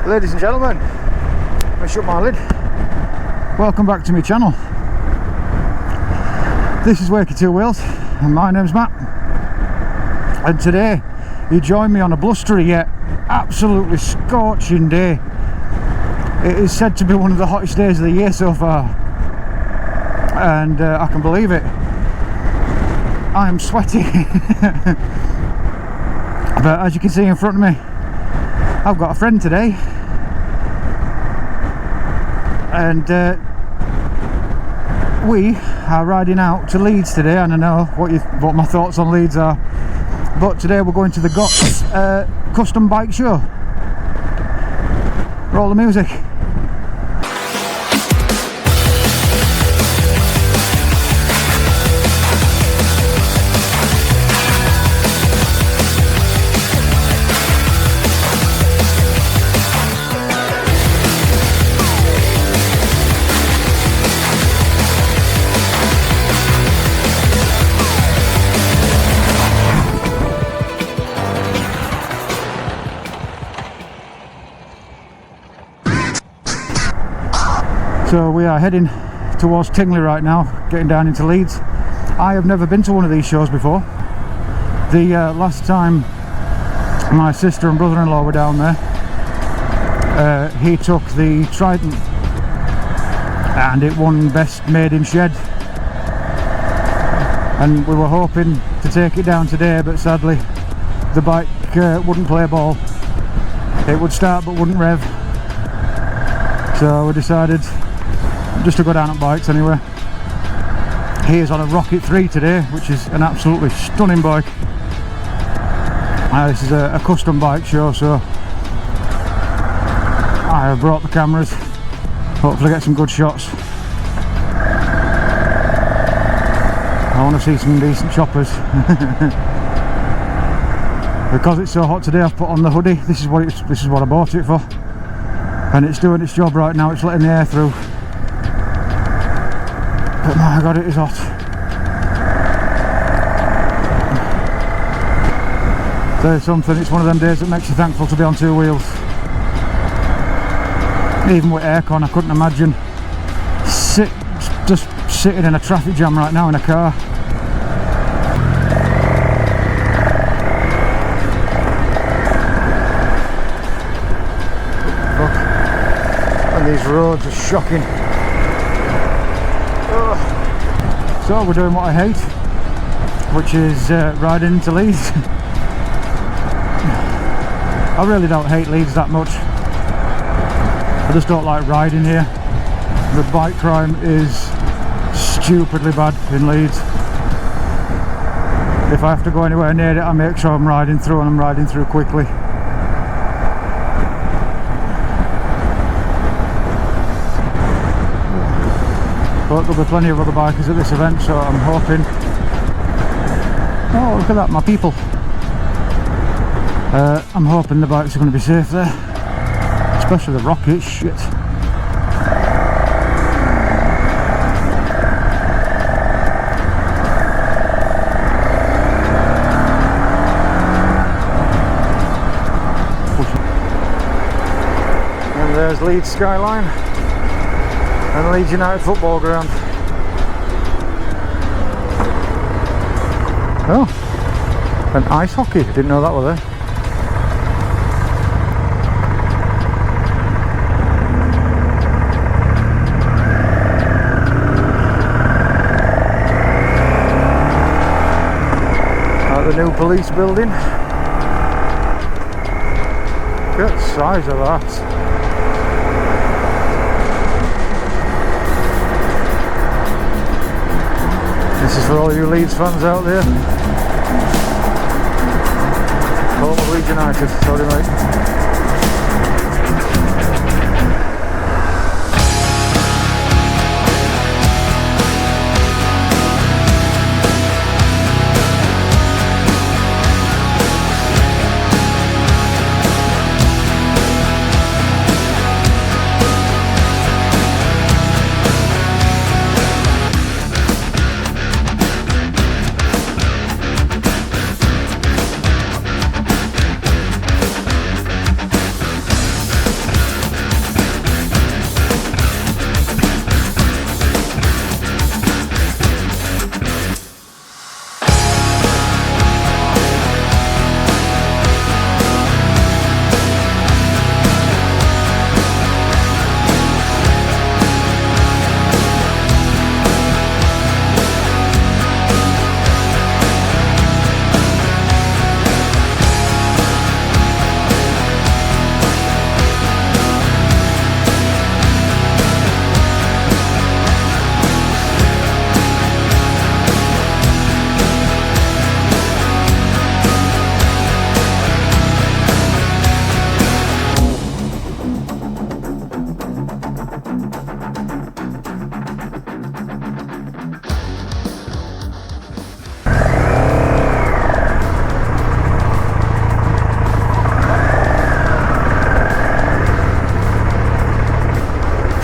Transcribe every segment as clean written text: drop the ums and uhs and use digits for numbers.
Ladies and gentlemen, I shut my lid. Welcome back to my channel. This is wakeytwowheels and my name's Matt. And today you join me on a blustery yet absolutely scorching day. It is said to be one of the hottest days of the year so far, and I can believe it. I am sweaty. But as you can see in front of me, I've got a friend today, and we are riding out to Leeds today. And I know what my thoughts on Leeds are, but today we're going to the GOTS custom bike show. Roll the music. So we are heading towards Tingley right now, getting down into Leeds. I have never been to one of these shows before. The last time my sister and brother-in-law were down there, he took the Trident and it won Best Made in Shed. And we were hoping to take it down today, but sadly the bike wouldn't play ball. It would start but wouldn't rev. So we decided just to go down on bikes anyway. He is on a Rocket 3 today, which is an absolutely stunning bike. This is a custom bike show, so I have brought the cameras. Hopefully get some good shots. I want to see some decent choppers. Because it's so hot today, I've put on the hoodie. This is what I bought it for, and it's doing its job right now. It's letting the air through. But my god, it is hot. There's something, it's one of them days that makes you thankful to be on two wheels. Even with aircon, I couldn't imagine just sitting in a traffic jam right now in a car. Fuck. And these roads are shocking. So we're doing what I hate, which is riding into Leeds. I really don't hate Leeds that much. I just don't like riding here. The bike crime is stupidly bad in Leeds. If I have to go anywhere near it, I make sure I'm riding through, and I'm riding through quickly. But there'll be plenty of other bikers at this event, so I'm hoping... Oh, look at that, my people. I'm hoping the bikes are going to be safe there, especially the Rocket. Shit. And there's Leeds skyline and Leeds United football ground. Oh, and ice hockey. Didn't know that was there. The new police building. Look at the size of that. This is for all you Leeds fans out there. Home of Leeds United, sorry mate.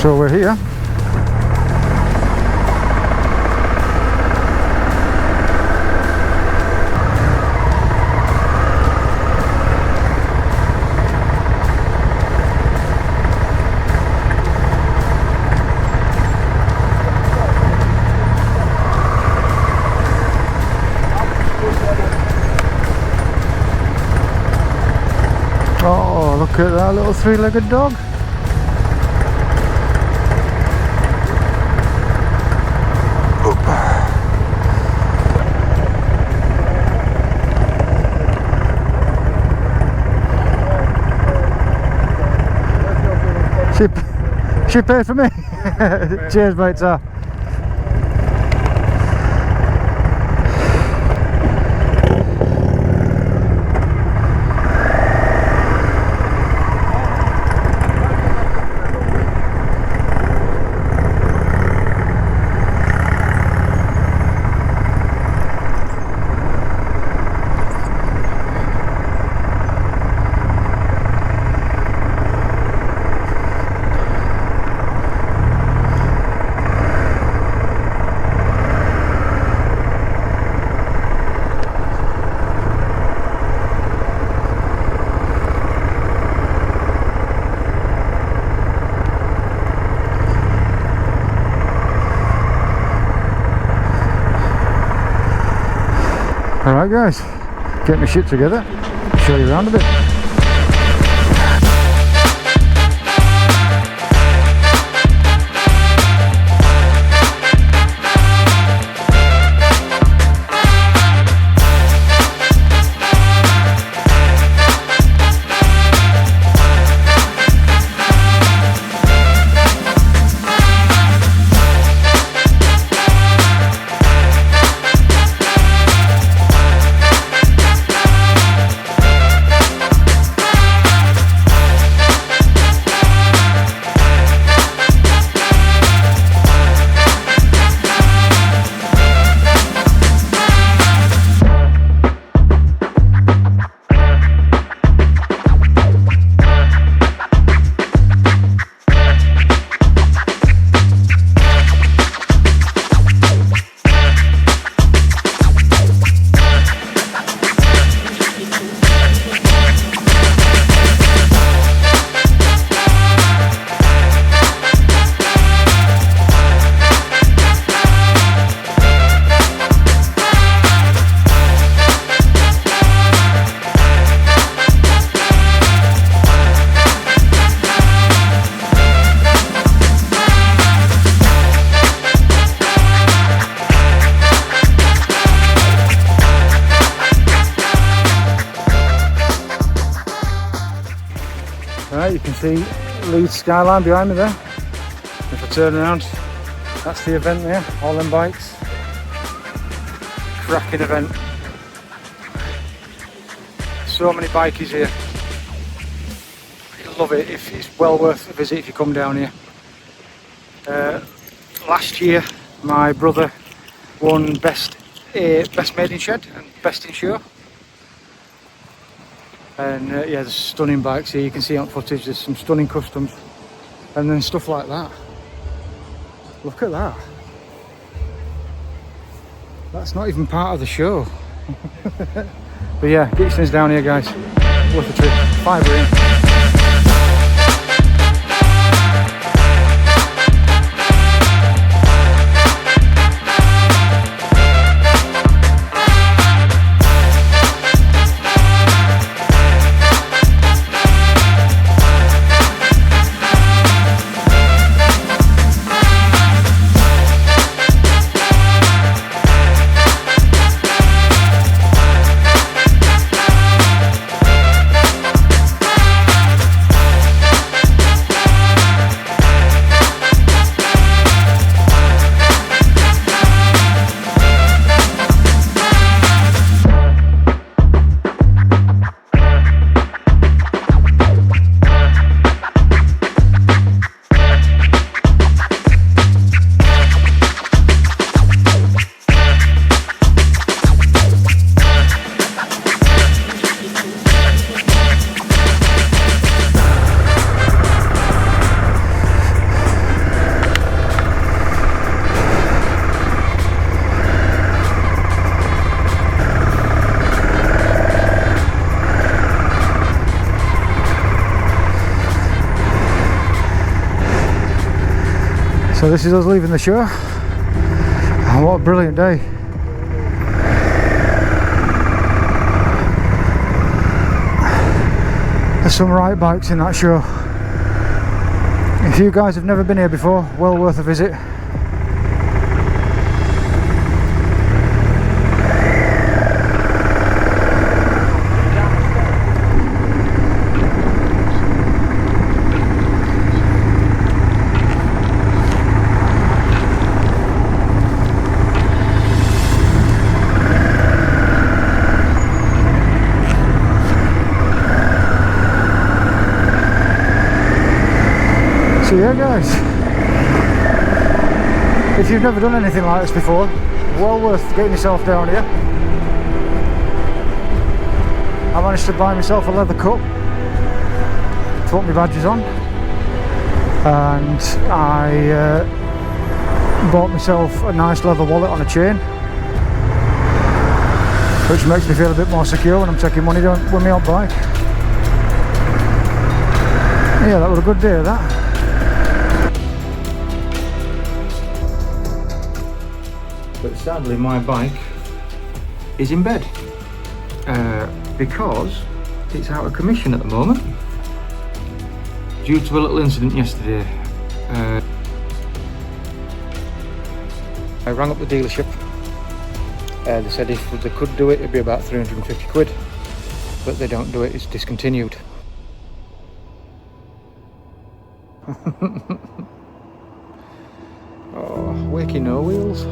So we're here. Oh, look at that little three-legged dog. She paid for me. Cheers, mate. Alright guys, get my shit together, show you around a bit. Right, you can see Leeds skyline behind me there. If I turn around, that's the event there, all them bikes. Cracking event. So many bikies here. You'll love it. It's well worth a visit if you come down here. Last year my brother won best made in shed and best in show. And yeah, there's stunning bikes here. You can see on footage there's some stunning customs and then stuff like that. Look at that. That's not even part of the show. But yeah, get your things down here guys. Worth the trip. £5 in. So this is us leaving the show. And what a brilliant day. There's some right bikes in that show. If you guys have never been here before, well worth a visit. So yeah guys, if you've never done anything like this before, well worth getting yourself down here. I managed to buy myself a leather cup to put my badges on, and I bought myself a nice leather wallet on a chain, which makes me feel a bit more secure when I'm taking money down with me on bike. Yeah, that was a good day, that. But sadly my bike is in bed because it's out of commission at the moment due to a little incident yesterday. I rang up the dealership. They said if they could do it, it'd be about 350 quid, but they don't do it, it's discontinued. Oh, wakey no wheels.